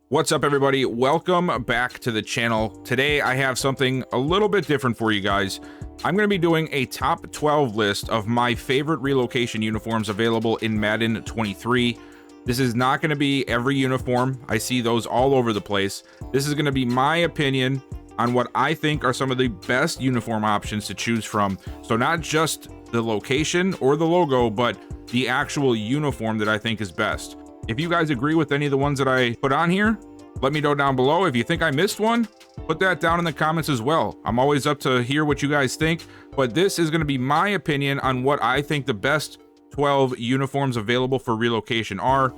What's up, everybody? Welcome back to the channel. Today I have something a little bit different for you guys. I'm going to be doing a top 12 list of my favorite relocation uniforms available in Madden 23. This is not going to be every uniform. I see those all over the place. This is going to be my opinion on what I think are some of the best uniform options to choose from. So not just the location or the logo, but the actual uniform that I think is best. If you guys agree with any of the ones that I put on here, let me know down below. If you think I missed one, put that down in the comments as well. I'm always up to hear what you guys think, but this is going to be my opinion on what I think the best 12 uniforms available for relocation are.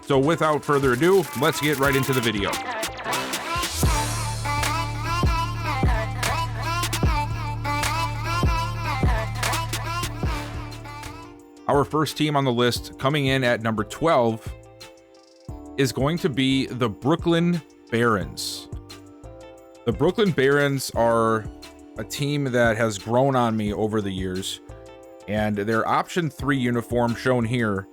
So without further ado, let's get right into the video. Our first team on the list, coming in at number 12, is going to be the Brooklyn Barons. The Brooklyn Barons are a team that has grown on me over the years, and their option 3 uniform shown here,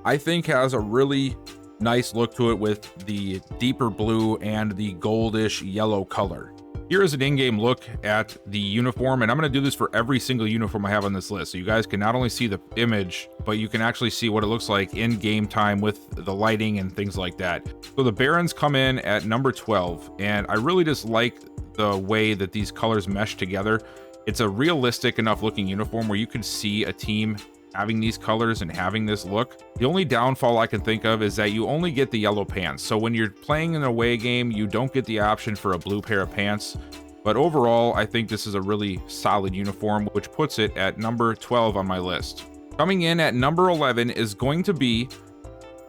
I think, has a really nice look to it with the deeper blue and the goldish yellow color. Here is an in-game look at the uniform, and I'm going to do this for every single uniform I have on this list, so you guys can not only see the image, but you can actually see what it looks like in game time with the lighting and things like that. So the Barons come in at number 12, and I really just like the way that these colors mesh together. It's a realistic enough looking uniform where you can see a team having these colors and having this look. The only downfall I can think of is that you only get the yellow pants. So when you're playing an away game, you don't get the option for a blue pair of pants. But overall, I think this is a really solid uniform, which puts it at number 12 on my list. Coming in at number 11 is going to be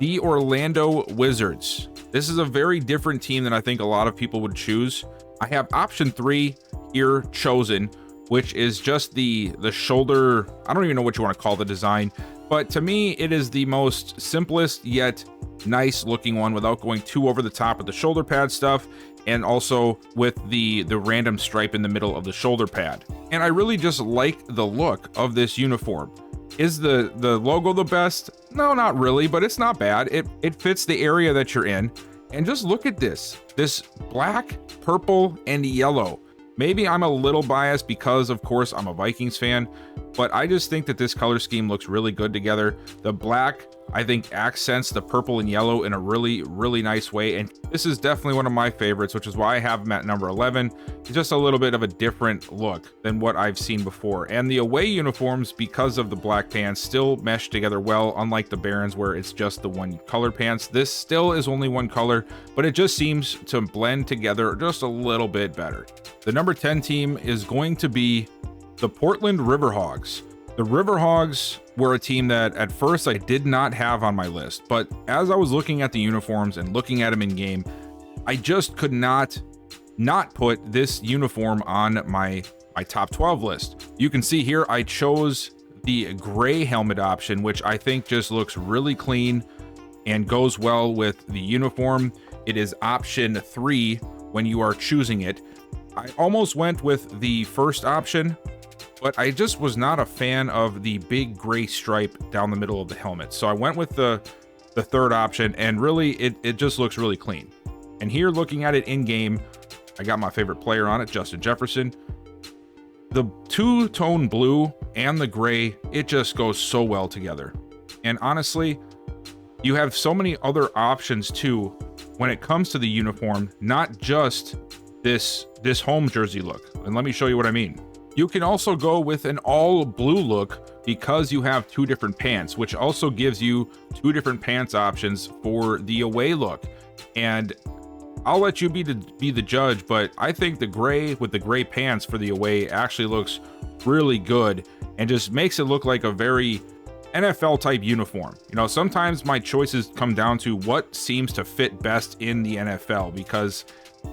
the Orlando Wizards. This is a very different team than I think a lot of people would choose. I have option 3 here chosen, which is just the shoulder. I don't even know what you want to call the design, but to me, it is the most simplest yet nice looking one without going too over the top of the shoulder pad stuff, and also with the random stripe in the middle of the shoulder pad. And I really just like the look of this uniform. Is the logo the best? No, not really, but it's not bad. It fits the area that you're in. And just look at this black, purple, and yellow. Maybe I'm a little biased because, of course, I'm a Vikings fan, but I just think that this color scheme looks really good together. The black, I think, accents the purple and yellow in a really, really nice way, and this is definitely one of my favorites, which is why I have them at number 11. It's just a little bit of a different look than what I've seen before, and the away uniforms, because of the black pants, still mesh together well, unlike the Barons where it's just the one color pants. This still is only one color, but it just seems to blend together just a little bit better. The number 10 team is going to be the Portland Riverhogs. The Riverhogs were a team that at first I did not have on my list, but as I was looking at the uniforms and looking at them in game, I just could not put this uniform on my top 12 list. You can see here I chose the gray helmet option, which I think just looks really clean and goes well with the uniform. It is option 3 when you are choosing it. I almost went with the first option, but I just was not a fan of the big gray stripe down the middle of the helmet. So I went with the third option, and really it just looks really clean. And here, looking at it in game, I got my favorite player on it, Justin Jefferson. The two-tone blue and the gray, it just goes so well together. And honestly, you have so many other options too when it comes to the uniform, not just this home jersey look. And let me show you what I mean. You can also go with an all blue look because you have 2 different pants, which also gives you 2 different pants options for the away look. And I'll let you be the judge, but I think the gray with the gray pants for the away actually looks really good and just makes it look like a very NFL type uniform. You know, sometimes my choices come down to what seems to fit best in the NFL, because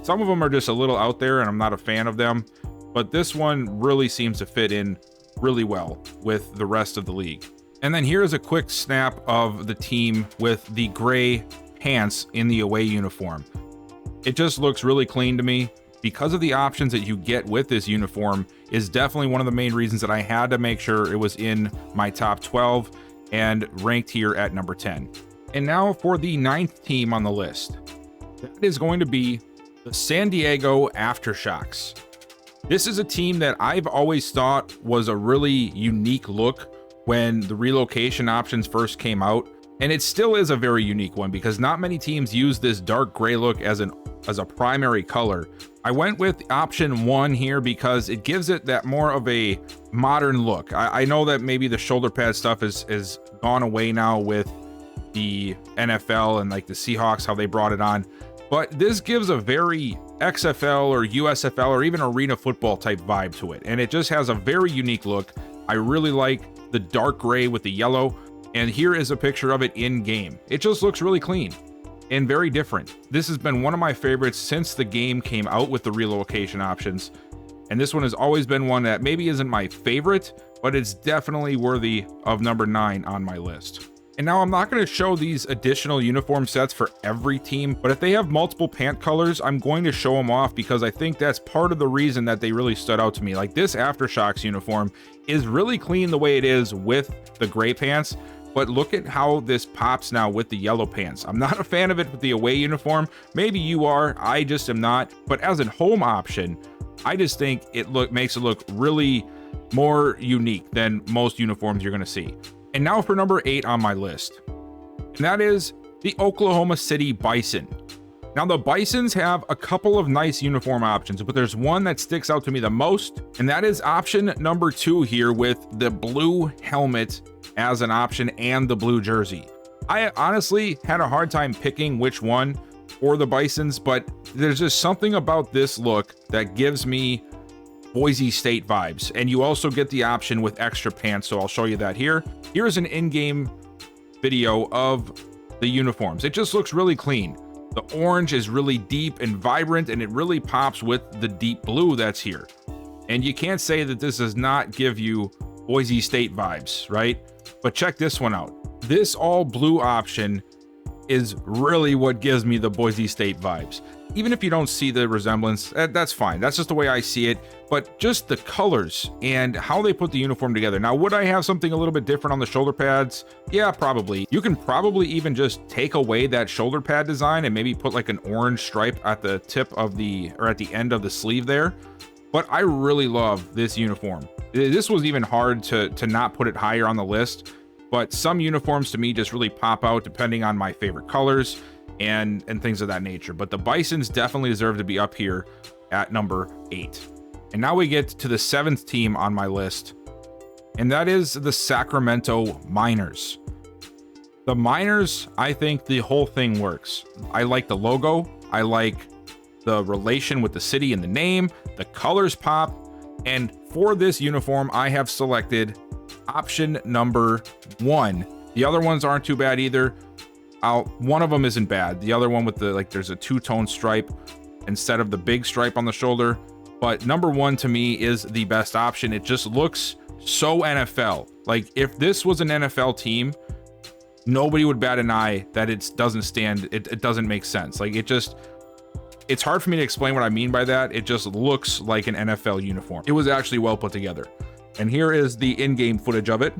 some of them are just a little out there and I'm not a fan of them, but this one really seems to fit in really well with the rest of the league. And then here's a quick snap of the team with the gray pants in the away uniform. It just looks really clean to me. Because of the options that you get with this uniform is definitely one of the main reasons that I had to make sure it was in my top 12 and ranked here at number 10. And now for the 9th team on the list. That is going to be the San Diego Aftershocks. This is a team that I've always thought was a really unique look when the relocation options first came out. And it still is a very unique one because not many teams use this dark gray look as a primary color. I went with option 1 here because it gives it that more of a modern look. I know that maybe the shoulder pad stuff is gone away now with the NFL and like the Seahawks, how they brought it on. But this gives a very XFL or USFL or even arena football type vibe to it. And it just has a very unique look. I really like the dark gray with the yellow. And here is a picture of it in game. It just looks really clean and very different. This has been one of my favorites since the game came out with the relocation options. And this one has always been one that maybe isn't my favorite, but it's definitely worthy of number 9 on my list. And now I'm not going to show these additional uniform sets for every team, but if they have multiple pant colors, I'm going to show them off because I think that's part of the reason that they really stood out to me. Like this Aftershocks uniform is really clean the way it is with the gray pants, but look at how this pops now with the yellow pants. I'm not a fan of it with the away uniform. Maybe you are, I just am not. But as a home option, I just think it makes it look really more unique than most uniforms you're going to see. And now for number 8 on my list, and that is the Oklahoma City Bison. Now the Bisons have a couple of nice uniform options, but there's one that sticks out to me the most, and that is option number 2 here with the blue helmet as an option and the blue jersey. I honestly had a hard time picking which one for the Bisons, but there's just something about this look that gives me Boise State vibes. And you also get the option with extra pants, so I'll show you that here. Here's an in-game video of the uniforms. It just looks really clean. The orange is really deep and vibrant, and it really pops with the deep blue that's here. And you can't say that this does not give you Boise State vibes, right? But check this one out. This all blue option is really what gives me the Boise State vibes. Even if you don't see the resemblance, that's fine. That's just the way I see it. But just the colors and how they put the uniform together. Now, would I have something a little bit different on the shoulder pads? Yeah, probably. You can probably even just take away that shoulder pad design and maybe put like an orange stripe at the tip of or at the end of the sleeve there. But I really love this uniform. This was even hard to not put it higher on the list. But some uniforms to me just really pop out depending on my favorite colors and things of that nature. But the Bisons definitely deserve to be up here at number 8. And now we get to the 7th team on my list, and that is the Sacramento Miners. The Miners, I think the whole thing works. I like the logo. I like the relation with the city and the name. The colors pop. And for this uniform, I have selected option number 1. The other ones aren't too bad either. One of them isn't bad. The other one with there's a 2-tone stripe instead of the big stripe on the shoulder. But number 1 to me is the best option. It just looks so NFL. Like if this was an NFL team, nobody would bat an eye that it doesn't make sense. Like it's hard for me to explain what I mean by that. It just looks like an NFL uniform. It was actually well put together. And here is the in-game footage of it.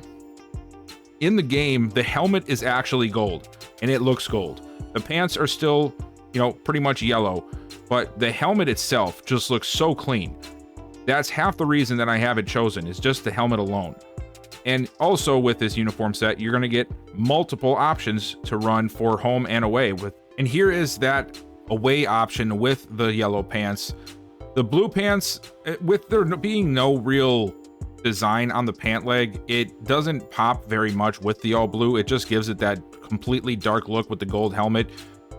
In the game, the helmet is actually gold, and it looks gold. The pants are still, pretty much yellow, but the helmet itself just looks so clean. That's half the reason that I have it chosen, is just the helmet alone. And also with this uniform set, you're going to get multiple options to run for home and away with. And here is that away option with the yellow pants. The blue pants, with there being no real design on the pant leg, it doesn't pop very much with the all blue. It just gives it that completely dark look with the gold helmet.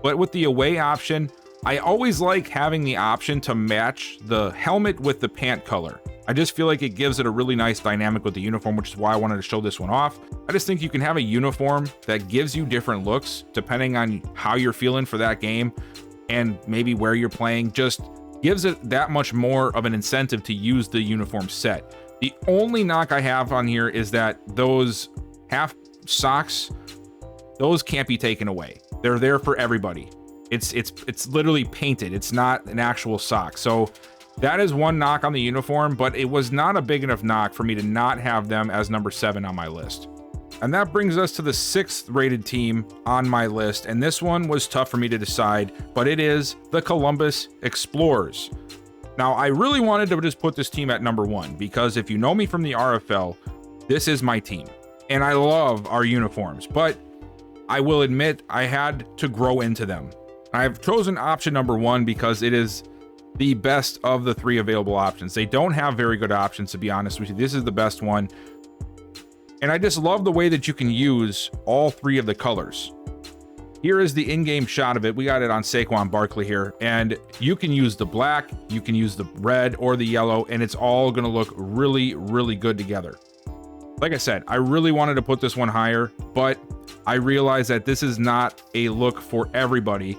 But with the away option, I always like having the option to match the helmet with the pant color. I just feel like it gives it a really nice dynamic with the uniform, which is why I wanted to show this one off. I just think you can have a uniform that gives you different looks depending on how you're feeling for that game and maybe where you're playing. Just gives it that much more of an incentive to use the uniform set. The only knock I have on here is that those half socks, those can't be taken away. They're there for everybody. It's literally painted. It's not an actual sock. So that is one knock on the uniform, but it was not a big enough knock for me to not have them as number 7 on my list. And that brings us to the 6th rated team on my list. And this one was tough for me to decide, but it is the Columbus Explorers. Now, I really wanted to just put this team at number 1 because if you know me from the RFL, this is my team. And I love our uniforms, but I will admit I had to grow into them. I've chosen option number 1 because it is the best of the 3 available options. They don't have very good options, to be honest with you. This is the best one. And I just love the way that you can use all 3 of the colors. Here is the in-game shot of it. We got it on Saquon Barkley here. And you can use the black, you can use the red or the yellow, and it's all going to look really, really good together. Like I said, I really wanted to put this one higher, but I realized that this is not a look for everybody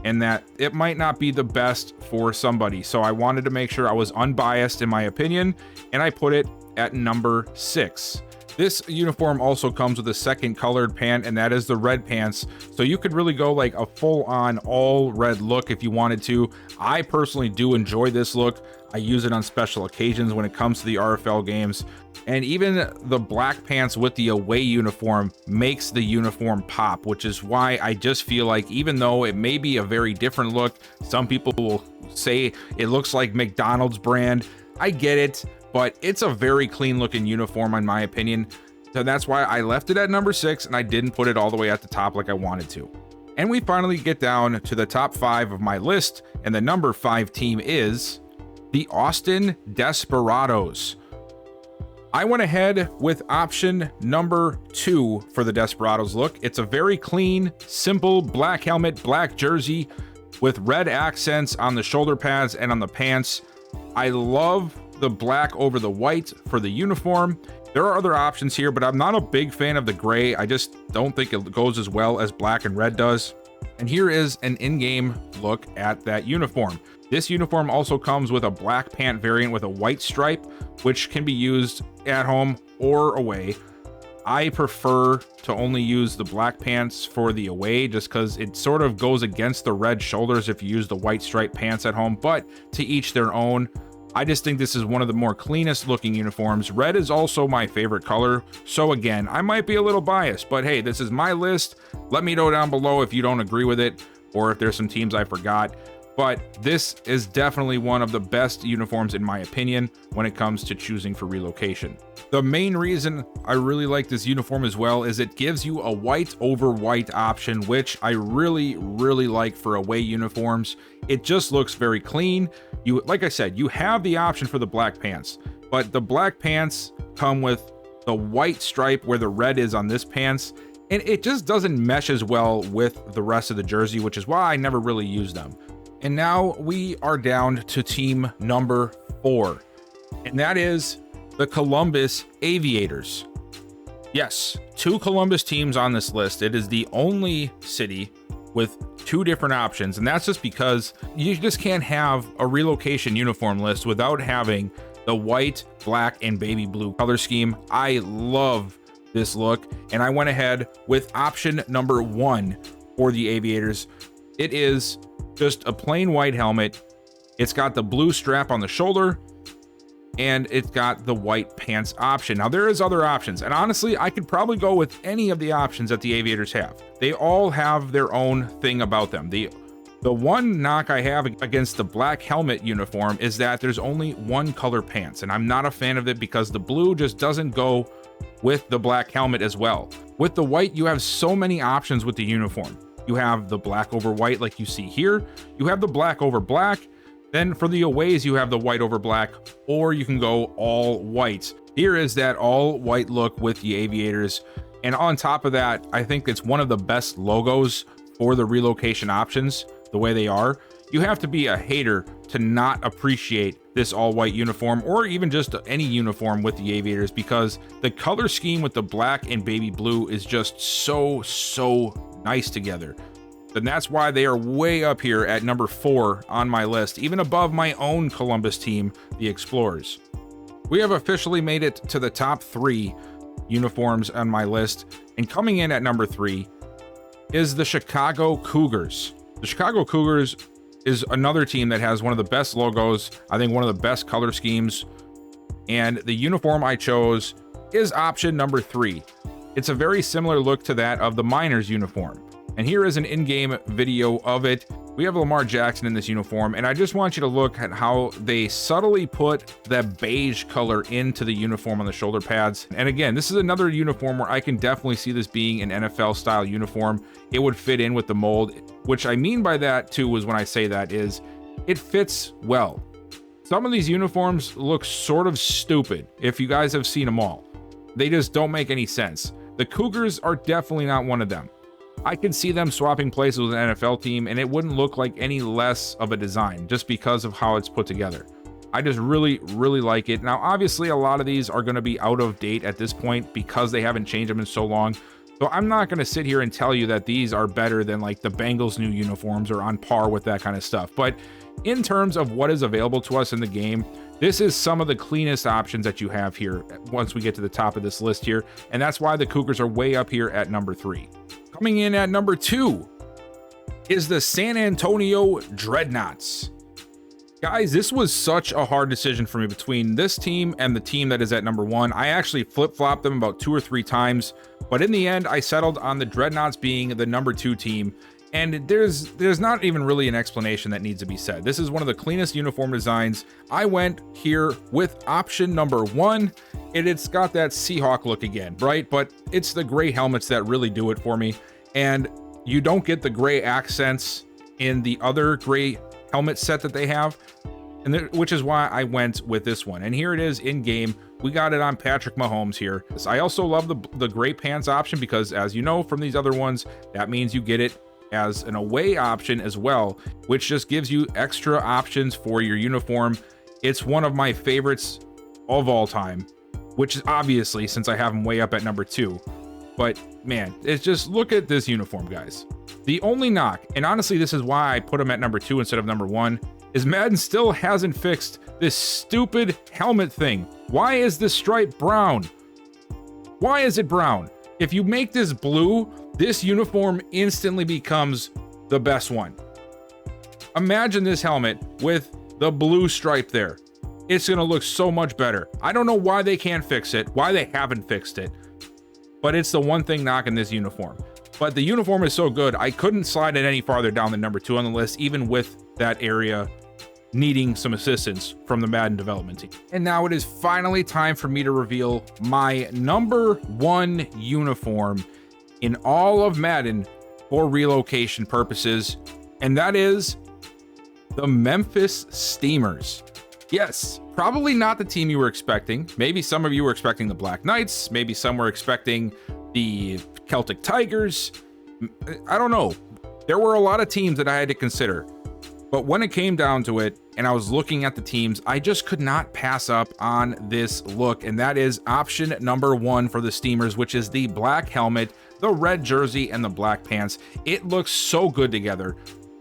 and that it might not be the best for somebody. So I wanted to make sure I was unbiased in my opinion, and I put it at number 6. This uniform also comes with a second colored pant, and that is the red pants. So you could really go like a full-on all red look if you wanted to. I personally do enjoy this look. I use it on special occasions when it comes to the RFL games. And even the black pants with the away uniform makes the uniform pop, which is why I just feel like even though it may be a very different look, some people will say it looks like McDonald's brand. I get it, but it's a very clean looking uniform in my opinion. So that's why I left it at number 6 and I didn't put it all the way at the top like I wanted to. And we finally get down to the top 5 of my list, and the number 5 team is the Austin Desperados. I went ahead with option number 2 for the Desperados look. It's a very clean, simple black helmet, black jersey with red accents on the shoulder pads and on the pants. I love the black over the white for the uniform. There are other options here, but I'm not a big fan of the gray. I just don't think it goes as well as black and red does. And here is an in-game look at that uniform. This uniform also comes with a black pant variant with a white stripe, which can be used at home or away. I prefer to only use the black pants for the away just because it sort of goes against the red shoulders if you use the white stripe pants at home, but to each their own. I just think this is one of the more cleanest looking uniforms. Red is also my favorite color, so again, I might be a little biased, but hey, this is my list. Let me know down below if you don't agree with it or if there's some teams I forgot. But this is definitely one of the best uniforms in my opinion when it comes to choosing for relocation. The main reason I really like this uniform as well is it gives you a white over white option, which I really like for away uniforms. It just looks very clean. Like I said, you have the option for the black pants, but the black pants come with the white stripe where the red is on this pants, and it just doesn't mesh as well with the rest of the jersey, which is why I never really use them. And now we are down to team number 4, and that is the Columbus Aviators. Yes, 2 Columbus teams on this list. It is the only city with 2 different options, and that's just because you just can't have a relocation uniform list without having the white, black, and baby blue color scheme. I love this look, and I went ahead with option number 1 for the Aviators. It is just a plain white helmet. It's got the blue strap on the shoulder, and it's got the white pants option. Now there is other options, and honestly, I could probably go with any of the options that the Aviators have. They all have their own thing about them. The one knock I have against the black helmet uniform is that there's only one color pants, and I'm not a fan of it because the blue just doesn't go with the black helmet as well. With the white, you have so many options with the uniform. You have the black over white like you see here. You have the black over black. Then for the aways, you have the white over black, or you can go all white. Here is that all white look with the Aviators. And on top of that, I think it's one of the best logos for the relocation options, the way they are. You have to be a hater to not appreciate this all white uniform, or even just any uniform with the Aviators, because the color scheme with the black and baby blue is just so nice together. And that's why they are way up here at number 4 on my list, even above my own Columbus team, the Explorers. We have officially made it to the top 3 uniforms on my list, and coming in at number 3 is the Chicago Cougars. The Chicago Cougars is another team that has one of the best logos, I think one of the best color schemes, and the uniform I chose is option number 3. It's a very similar look to that of the Miners uniform. And here is an in-game video of it. We have Lamar Jackson in this uniform, and I just want you to look at how they subtly put that beige color into the uniform on the shoulder pads. And again, this is another uniform where I can definitely see this being an NFL style uniform. It would fit in with the mold, which I mean by that too is when I say that is it fits well. Some of these uniforms look sort of stupid if you guys have seen them all. They just don't make any sense. The Cougars are definitely not one of them. I could see them swapping places with an NFL team and it wouldn't look like any less of a design just because of how it's put together. I just really like it. Now, obviously, a lot of these are going to be out of date at this point because they haven't changed them in so long. So I'm not going to sit here and tell you that these are better than like the Bengals' new uniforms or on par with that kind of stuff. But in terms of what is available to us in the game, this is some of the cleanest options that you have here once we get to the top of this list here. And that's why the Cougars are way up here at number 3. Coming in at number 2 is the San Antonio Dreadnoughts. Guys, this was such a hard decision for me between this team and the team that is at number 1. I actually flip-flopped them about 2 or 3 times, but in the end, I settled on the Dreadnoughts being the number 2 team. And there's not even really an explanation that needs to be said. This is one of the cleanest uniform designs. I went here with option number 1, and it's got that Seahawk look again, right? But it's the gray helmets that really do it for me. And you don't get the gray accents in the other gray helmet set that they have, which is why I went with this one. And here it is in game. We got it on Patrick Mahomes here. I also love the gray pants option because, as you know from these other ones, that means you get it as an away option as well, which just gives you extra options for your uniform. It's one of my favorites of all time, which is obviously since I have them way up at number 2. But man, it's just look at this uniform, guys. The only knock, and honestly this is why I put them at number 2 instead of number 1, is Madden still hasn't fixed this stupid helmet thing. Why is this stripe brown? Why is it brown? If you make this blue, this uniform instantly becomes the best one. Imagine this helmet with the blue stripe there. It's gonna look so much better. I don't know why they can't fix it, why they haven't fixed it, but it's the one thing knocking this uniform. But the uniform is so good, I couldn't slide it any farther down than number 2 on the list, even with that area needing some assistance from the Madden development team. And now it is finally time for me to reveal my number 1 uniform in all of Madden for relocation purposes, and that is the Memphis Steamers. Yes, probably not the team you were expecting. Maybe some of you were expecting the Black Knights, maybe some were expecting the Celtic Tigers. I don't know. There were a lot of teams that I had to consider. But when it came down to it, and I was looking at the teams, I just could not pass up on this look, and that is option number 1 for the Steamers, which is the black helmet, the red jersey, and the black pants. It looks so good together.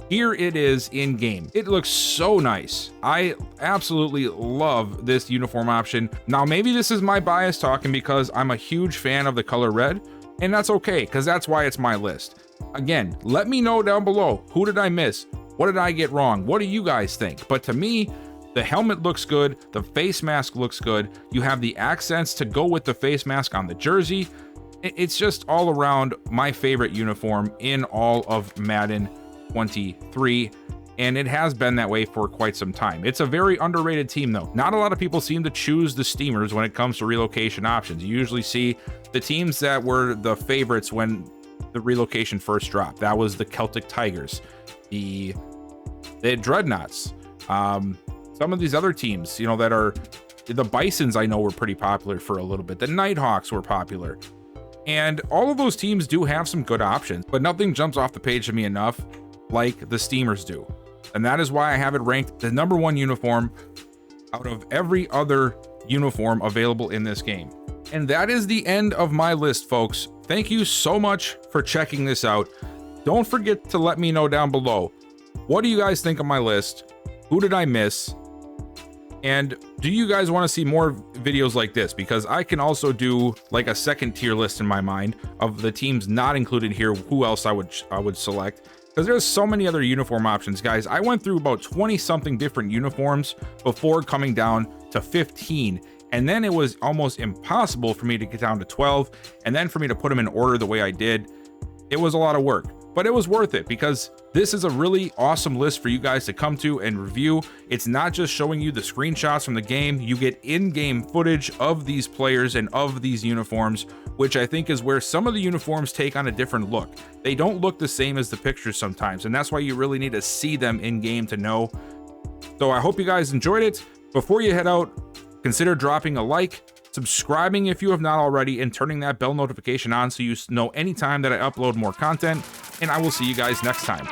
Here it is in game. It looks so nice. I absolutely love this uniform option. Now, maybe this is my bias talking because I'm a huge fan of the color red, and that's okay, because that's why it's my list. Again, let me know down below, who did I miss? What did I get wrong? What do you guys think? But to me, the helmet looks good. The face mask looks good. You have the accents to go with the face mask on the jersey. It's just all around my favorite uniform in all of Madden 23. And it has been that way for quite some time. It's a very underrated team, though. Not a lot of people seem to choose the Steamers when it comes to relocation options. You usually see the teams that were the favorites when the relocation first dropped. That was the Celtic Tigers, the Dreadnoughts, some of these other teams, you know, that are the Bisons. I know were pretty popular for a little bit. The Nighthawks were popular, and all of those teams do have some good options, but nothing jumps off the page to me enough like the Steamers do, and that is why I have it ranked the number 1 uniform out of every other uniform available in this game. And that is the end of my list, folks. Thank you so much for checking this out. Don't forget to let me know down below, what do you guys think of my list? Who did I miss? And do you guys want to see more videos like this? Because I can also do like a second tier list in my mind of the teams not included here, who else I would select. Because there's so many other uniform options, guys. I went through about 20 something different uniforms before coming down to 15. And then it was almost impossible for me to get down to 12. And then for me to put them in order the way I did, it was a lot of work. But it was worth it because this is a really awesome list for you guys to come to and review. It's not just showing you the screenshots from the game. You get in-game footage of these players and of these uniforms, which I think is where some of the uniforms take on a different look. They don't look the same as the pictures sometimes, and that's why you really need to see them in-game to know. So I hope you guys enjoyed it. Before you head out, consider dropping a like, subscribing if you have not already, and turning that bell notification on so you know anytime that I upload more content, and I will see you guys next time.